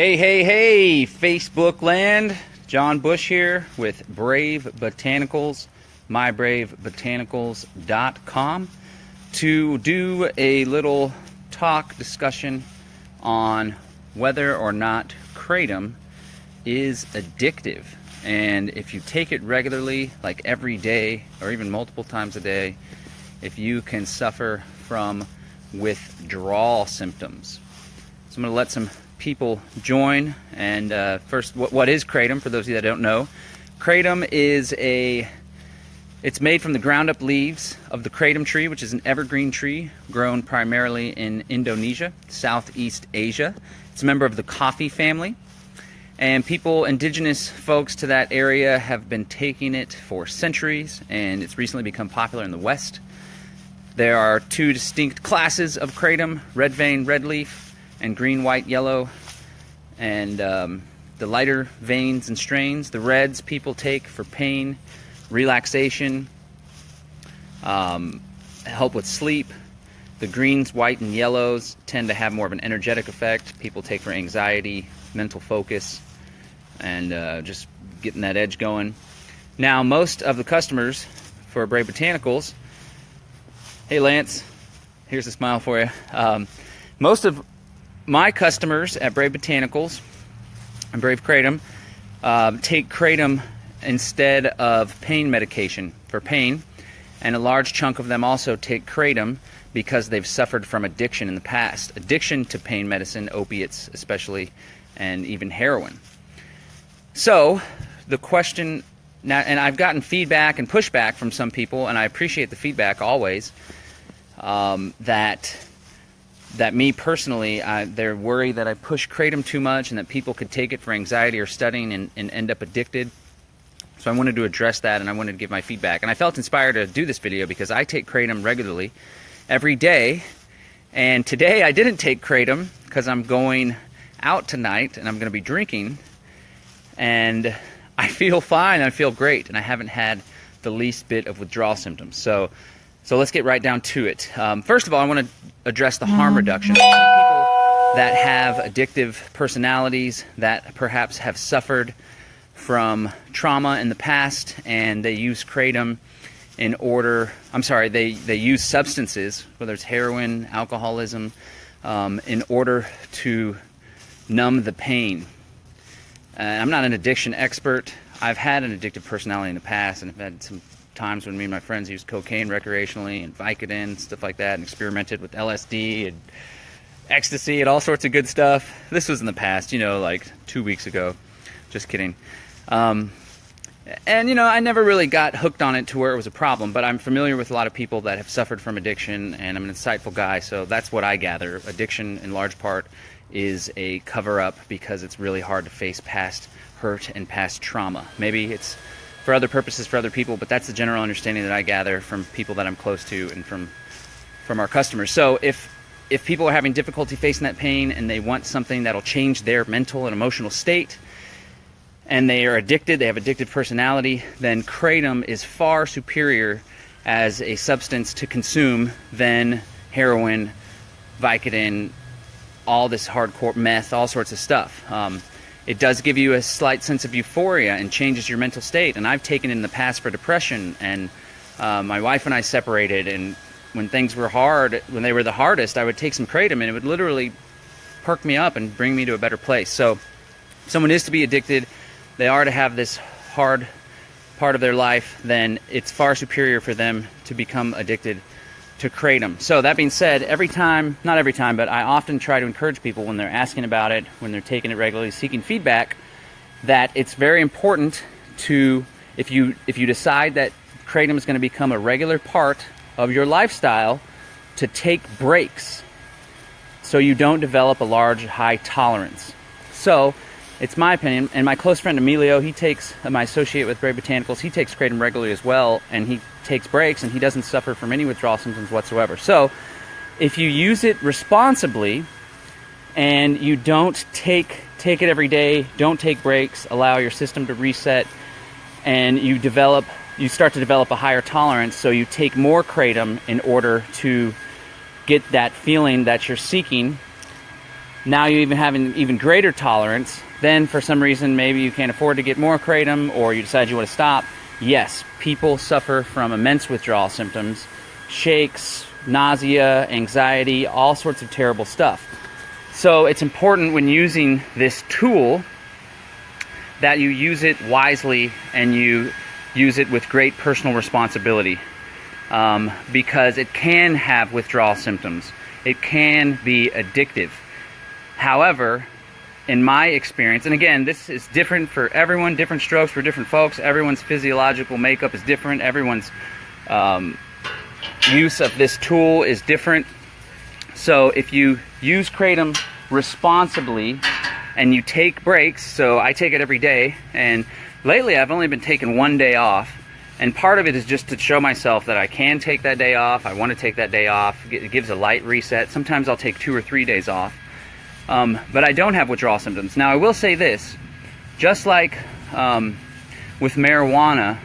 Hey, Facebook land. John Bush here with Brave Botanicals, mybravebotanicals.com, to do a little talk discussion on whether or not Kratom is addictive. And if you take it regularly, like every day or even multiple times a day, if you can suffer from withdrawal symptoms. So I'm going to let some people join. And first, what is Kratom? For those of you that don't know, Kratom is it's made from the ground up leaves of the Kratom tree, which is an evergreen tree grown primarily in Indonesia, Southeast Asia. It's a member of the coffee family, and indigenous folks to that area have been taking it for centuries, and it's recently become popular in the West. There are two distinct classes of Kratom: red vein, red leaf, and green, white, yellow. And the lighter veins and strains, the reds, people take for pain, relaxation, help with sleep. The greens, white, and yellows tend to have more of an energetic effect. People take for anxiety, mental focus, and just getting that edge going. Now, most of the customers for Brave Botanicals, hey Lance, here's a smile for you. Most of my customers at Brave Botanicals and Brave Kratom take Kratom instead of pain medication for pain, and a large chunk of them also take Kratom because they've suffered from addiction in the past. Addiction to pain medicine, opiates especially, and even heroin. So the question now, and I've gotten feedback and pushback from some people, and I appreciate the feedback always, that me personally, they're worried that I push Kratom too much and that people could take it for anxiety or studying and end up addicted. So I wanted to address that, and I wanted to give my feedback. And I felt inspired to do this video because I take Kratom regularly every day. And today I didn't take Kratom because I'm going out tonight and I'm going to be drinking. And I feel fine, I feel great, and I haven't had the least bit of withdrawal symptoms. So let's get right down to it. First of all, I want to address the harm reduction. Some people that have addictive personalities that perhaps have suffered from trauma in the past, and they use Kratom they use substances, whether it's heroin, alcoholism, in order to numb the pain. I'm not an addiction expert. I've had an addictive personality in the past, and I've had some times when me and my friends used cocaine recreationally and Vicodin, stuff like that, and experimented with LSD and ecstasy and all sorts of good stuff. This was in the past, like 2 weeks ago. Just kidding. And I never really got hooked on it to where it was a problem, but I'm familiar with a lot of people that have suffered from addiction, and I'm an insightful guy, so that's what I gather. Addiction, in large part, is a cover-up because it's really hard to face past hurt and past trauma. Maybe it's for other purposes for other people, but that's the general understanding that I gather from people that I'm close to and from our customers. So if people are having difficulty facing that pain and they want something that'll change their mental and emotional state, and they are addicted, they have addictive personality, then Kratom is far superior as a substance to consume than heroin, Vicodin, all this hardcore meth, all sorts of stuff. It does give you a slight sense of euphoria and changes your mental state. And I've taken it in the past for depression. And my wife and I separated. And when things were hard, when they were the hardest, I would take some Kratom, and it would literally perk me up and bring me to a better place. So if someone is to be addicted, they are to have this hard part of their life, then it's far superior for them to become addicted to Kratom. So that being said, not every time, but I often try to encourage people when they're asking about it, when they're taking it regularly, seeking feedback, that it's very important to, if you decide that Kratom is going to become a regular part of your lifestyle, to take breaks so you don't develop a large, high tolerance. So it's my opinion, and my close friend Emilio, my associate with Brave Botanicals, he takes Kratom regularly as well, and he takes breaks, and he doesn't suffer from any withdrawal symptoms whatsoever. So if you use it responsibly and you don't take it every day, don't take breaks, allow your system to reset, and you start to develop a higher tolerance, so you take more Kratom in order to get that feeling that you're seeking, now you even have an even greater tolerance. Then for some reason, maybe you can't afford to get more Kratom, or you decide you want to stop. Yes, people suffer from immense withdrawal symptoms, shakes, nausea, anxiety, all sorts of terrible stuff. So it's important when using this tool that you use it wisely and you use it with great personal responsibility, because it can have withdrawal symptoms. It can be addictive. However, in my experience, and again, this is different for everyone, different strokes for different folks, everyone's physiological makeup is different, everyone's use of this tool is different. So if you use Kratom responsibly and you take breaks, so I take it every day, and lately I've only been taking one day off, and part of it is just to show myself that I can take that day off, I want to take that day off, it gives a light reset. Sometimes I'll take 2 or 3 days off, but I don't have withdrawal symptoms. Now I will say this, just like with marijuana,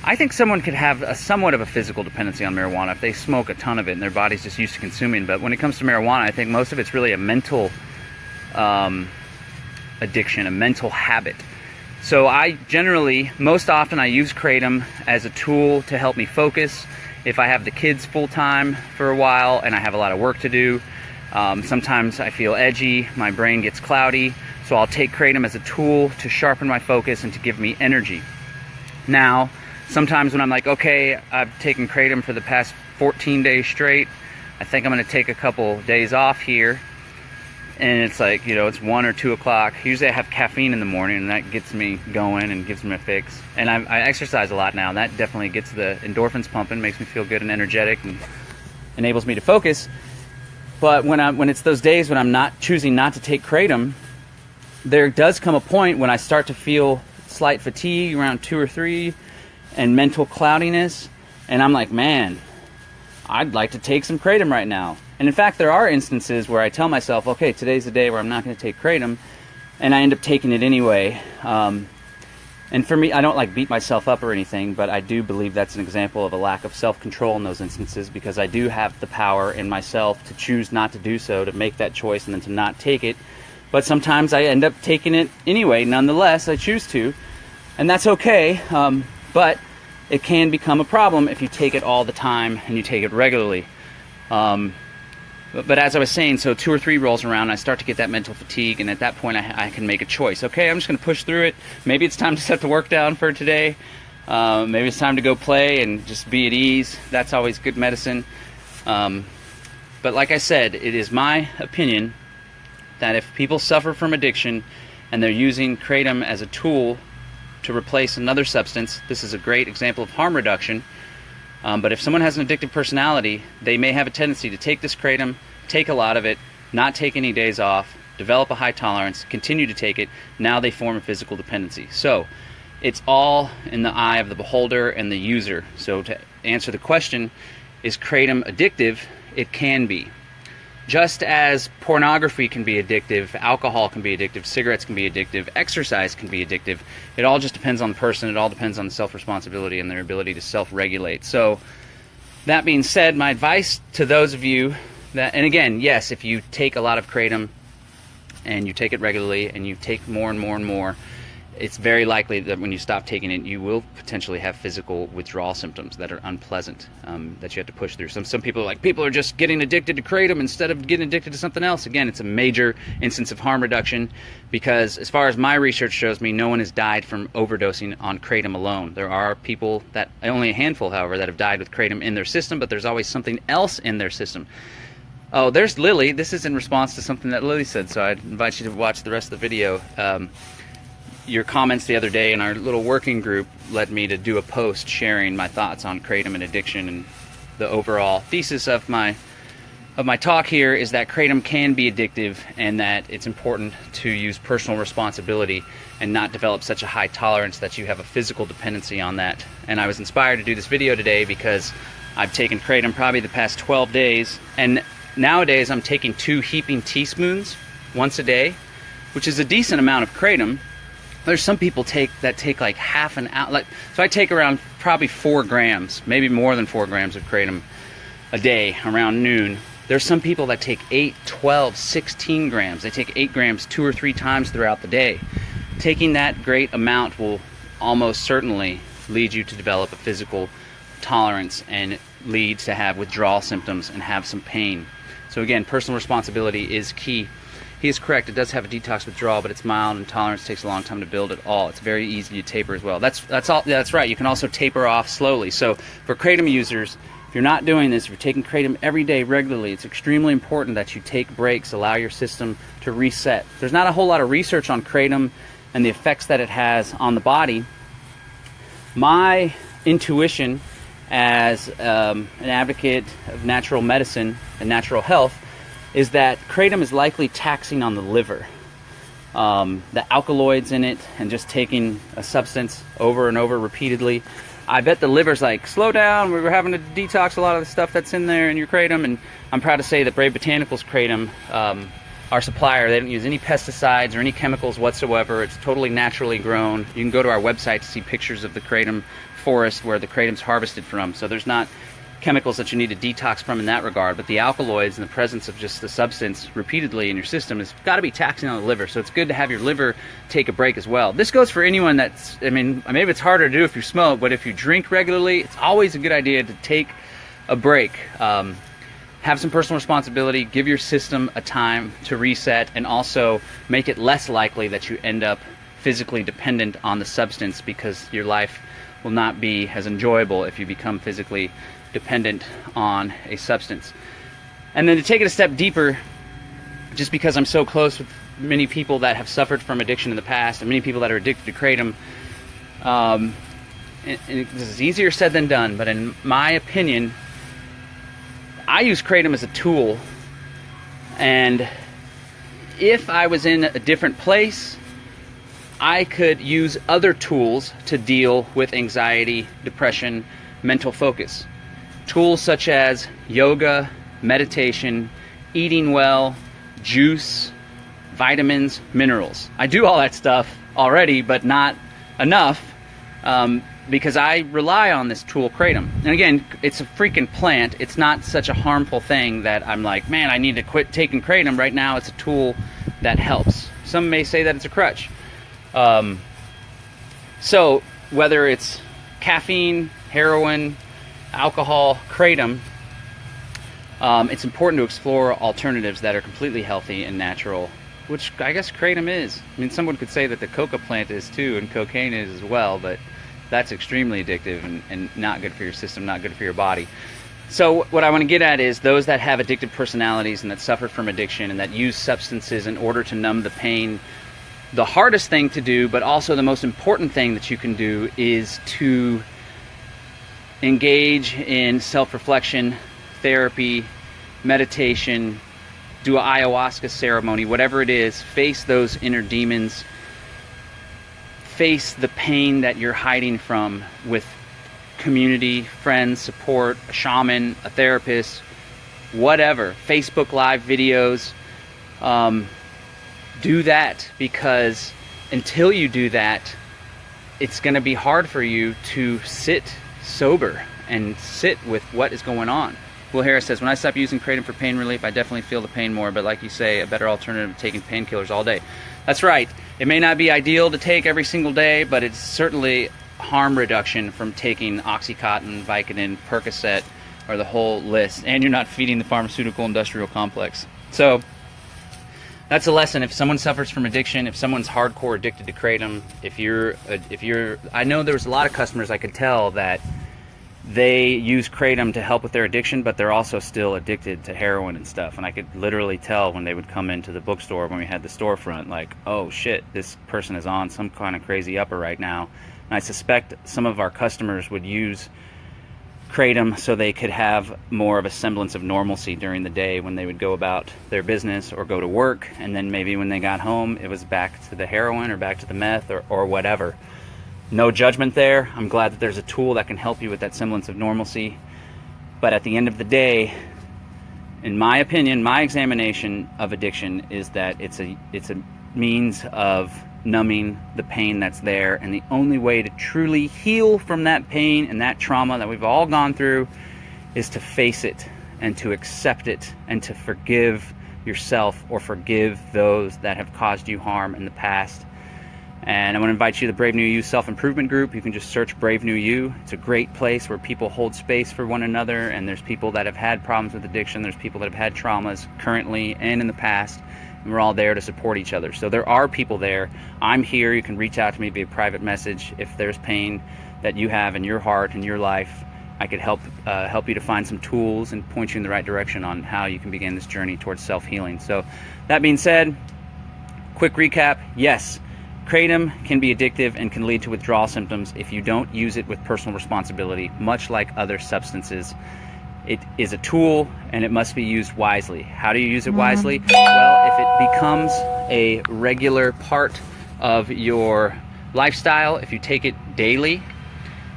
I think someone could have somewhat of a physical dependency on marijuana if they smoke a ton of it and their body's just used to consuming. But when it comes to marijuana, I think most of it's really a mental addiction, a mental habit. So I generally, most often I use Kratom as a tool to help me focus. If I have the kids full time for a while and I have a lot of work to do, sometimes I feel edgy, my brain gets cloudy, so I'll take Kratom as a tool to sharpen my focus and to give me energy. Now, sometimes when I'm like, okay, I've taken Kratom for the past 14 days straight, I think I'm going to take a couple days off here, and it's like, you know, it's 1 or 2 o'clock. Usually I have caffeine in the morning, and that gets me going and gives me a fix. And I exercise a lot now, and that definitely gets the endorphins pumping, makes me feel good and energetic, and enables me to focus. But when it's those days when I'm not choosing not to take Kratom, there does come a point when I start to feel slight fatigue around 2 or 3, and mental cloudiness, and I'm like, man, I'd like to take some Kratom right now. And in fact, there are instances where I tell myself, okay, today's the day where I'm not going to take Kratom, and I end up taking it anyway. And for me, I don't like beat myself up or anything, but I do believe that's an example of a lack of self-control in those instances, because I do have the power in myself to choose not to do so, to make that choice and then to not take it. But sometimes I end up taking it anyway, nonetheless, I choose to, and that's okay. But it can become a problem if you take it all the time and you take it regularly. But as I was saying, so 2 or 3 rolls around, I start to get that mental fatigue, and at that point I can make a choice. Okay, I'm just going to push through it. Maybe it's time to set the work down for today. Maybe it's time to go play and just be at ease. That's always good medicine. But like I said, it is my opinion that if people suffer from addiction and they're using Kratom as a tool to replace another substance, this is a great example of harm reduction. But if someone has an addictive personality, they may have a tendency to take this Kratom, take a lot of it, not take any days off, develop a high tolerance, continue to take it. Now they form a physical dependency. So it's all in the eye of the beholder and the user. So to answer the question, is Kratom addictive? It can be. Just as pornography can be addictive, alcohol can be addictive, cigarettes can be addictive, exercise can be addictive. It all just depends on the person. It all depends on the self-responsibility and their ability to self-regulate. So that being said, my advice to those of you that, and again, yes, if you take a lot of Kratom and you take it regularly and you take more and more and more, it's very likely that when you stop taking it, you will potentially have physical withdrawal symptoms that are unpleasant, that you have to push through. Some people are like, people are just getting addicted to Kratom instead of getting addicted to something else. Again, it's a major instance of harm reduction, because as far as my research shows me, no one has died from overdosing on Kratom alone. There are people, that only a handful, however, that have died with Kratom in their system, but there's always something else in their system. Oh, there's Lily. This is in response to something that Lily said, so I'd invite you to watch the rest of the video. Your comments the other day in our little working group led me to do a post sharing my thoughts on Kratom and addiction, and the overall thesis of my talk here is that Kratom can be addictive, and that it's important to use personal responsibility and not develop such a high tolerance that you have a physical dependency on that. And I was inspired to do this video today because I've taken Kratom probably the past 12 days, and nowadays I'm taking 2 heaping teaspoons once a day, which is a decent amount of Kratom. There's some people that take like half an ounce. So I take around probably 4 grams, maybe more than 4 grams of Kratom a day around noon. There's some people that take 8, 12, 16 grams. They take 8 grams 2 or 3 times throughout the day. Taking that great amount will almost certainly lead you to develop a physical tolerance and lead to have withdrawal symptoms and have some pain. So again, personal responsibility is key. He is correct, it does have a detox withdrawal, but it's mild and tolerance takes a long time to build at all. It's very easy to taper as well. That's right, you can also taper off slowly. So for Kratom users, if you're not doing this, if you're taking Kratom every day regularly, it's extremely important that you take breaks, allow your system to reset. There's not a whole lot of research on Kratom and the effects that it has on the body. My intuition as an advocate of natural medicine and natural health is that Kratom is likely taxing on the liver. The alkaloids in it and just taking a substance over and over repeatedly, I bet the liver's like, slow down, we were having to detox a lot of the stuff that's in there in your Kratom. And I'm proud to say that Brave Botanicals Kratom, our supplier, they don't use any pesticides or any chemicals whatsoever. It's totally naturally grown. You can go to our website to see pictures of the Kratom forest where the Kratom's harvested from. So there's not chemicals that you need to detox from in that regard, but the alkaloids and the presence of just the substance repeatedly in your system has got to be taxing on the liver. So it's good to have your liver take a break as well. This goes for anyone that's, I mean, maybe it's harder to do if you smoke, but if you drink regularly, it's always a good idea to take a break. Have some personal responsibility, give your system a time to reset, and also make it less likely that you end up physically dependent on the substance, because your life will not be as enjoyable if you become physically dependent on a substance. And then to take it a step deeper, just because I'm so close with many people that have suffered from addiction in the past and many people that are addicted to Kratom, and this is easier said than done, but in my opinion, I use Kratom as a tool, and if I was in a different place, I could use other tools to deal with anxiety, depression, mental focus. Tools such as yoga, meditation, eating well, juice, vitamins, minerals. I do all that stuff already, but not enough, because I rely on this tool, Kratom. And again, it's a freaking plant. It's not such a harmful thing that I'm like, man, I need to quit taking Kratom. Right now, it's a tool that helps. Some may say that it's a crutch. So whether it's caffeine, heroin, alcohol, Kratom, it's important to explore alternatives that are completely healthy and natural, which I guess Kratom is. I mean, someone could say that the coca plant is too, and cocaine is as well, but that's extremely addictive and not good for your system, not good for your body. So what I want to get at is those that have addictive personalities and that suffer from addiction and that use substances in order to numb the pain, the hardest thing to do, but also the most important thing that you can do, is to engage in self-reflection, therapy, meditation, do an ayahuasca ceremony, whatever it is. Face those inner demons. Face the pain that you're hiding from with community, friends, support, a shaman, a therapist, whatever. Facebook Live videos. Do that, because until you do that, it's going to be hard for you to sit sober and sit with what is going on. Will Harris says, when I stop using Kratom for pain relief, I definitely feel the pain more, but like you say, a better alternative to taking painkillers all day. That's right. It may not be ideal to take every single day, but it's certainly harm reduction from taking Oxycontin, Vicodin, Percocet, or the whole list, and you're not feeding the pharmaceutical industrial complex. So that's a lesson. If someone suffers from addiction, if someone's hardcore addicted to Kratom, if you're, I know there's a lot of customers I could tell that they use Kratom to help with their addiction, but they're also still addicted to heroin and stuff. And I could literally tell when they would come into the bookstore when we had the storefront, like, oh shit, this person is on some kind of crazy upper right now. And I suspect some of our customers would use Kratom so they could have more of a semblance of normalcy during the day when they would go about their business or go to work, and then maybe when they got home it was back to the heroin or back to the meth or whatever. No judgment there. I'm glad that there's a tool that can help you with that semblance of normalcy, but at the end of the day, in my opinion, my examination of addiction is that it's a means of numbing the pain that's there, and the only way to truly heal from that pain and that trauma that we've all gone through is to face it and to accept it and to forgive yourself or forgive those that have caused you harm in the past. And I want to invite you to the Brave New You self-improvement group. You can just search Brave New You. It's a great place where people hold space for one another, and there's people that have had problems with addiction, there's people that have had traumas currently and in the past, and we're all there to support each other. So there are people there. I'm here. You can reach out to me via private message if there's pain that you have in your heart and your life. I could help you to find some tools and point you in the right direction on how you can begin this journey towards self-healing. So that being said, quick recap. Yes, Kratom can be addictive and can lead to withdrawal symptoms if you don't use it with personal responsibility, much like other substances. It is a tool and it must be used wisely. How do you use it wisely? Well, if it becomes a regular part of your lifestyle, if you take it daily,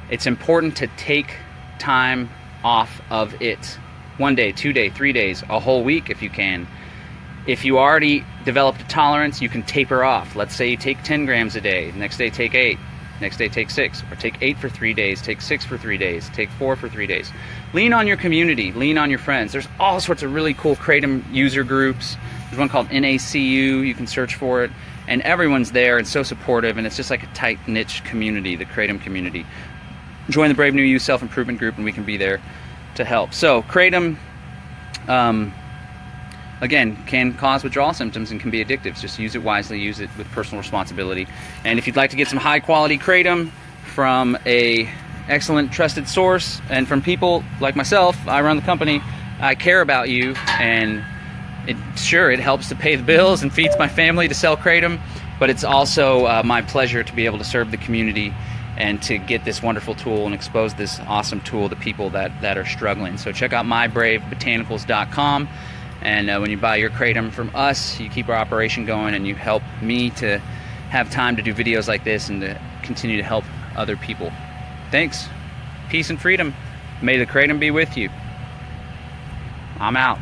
it's important to take time off of it. 1 day, 2 days, 3 days, a whole week if you can. If you already developed a tolerance, you can taper off. Let's say you take 10 grams a day, next day take 8, next day take 6, or take 8 for 3 days, take 6 for 3 days, take 4 for 3 days. Lean on your community, lean on your friends. There's all sorts of really cool Kratom user groups. There's one called NACU, you can search for it, and everyone's there and so supportive, and it's just like a tight niche community, the Kratom community. Join the Brave New You self-improvement group and we can be there to help. So Kratom, again, can cause withdrawal symptoms and can be addictive. Just use it wisely, use it with personal responsibility. And if you'd like to get some high quality Kratom from a excellent trusted source and from people like myself, I run the company, I care about you, and it helps to pay the bills and feeds my family to sell Kratom, but it's also my pleasure to be able to serve the community and to get this wonderful tool and expose this awesome tool to people that are struggling. So check out mybravebotanicals.com. And when you buy your Kratom from us, you keep our operation going and you help me to have time to do videos like this and to continue to help other people. Thanks. Peace and freedom. May the Kratom be with you. I'm out.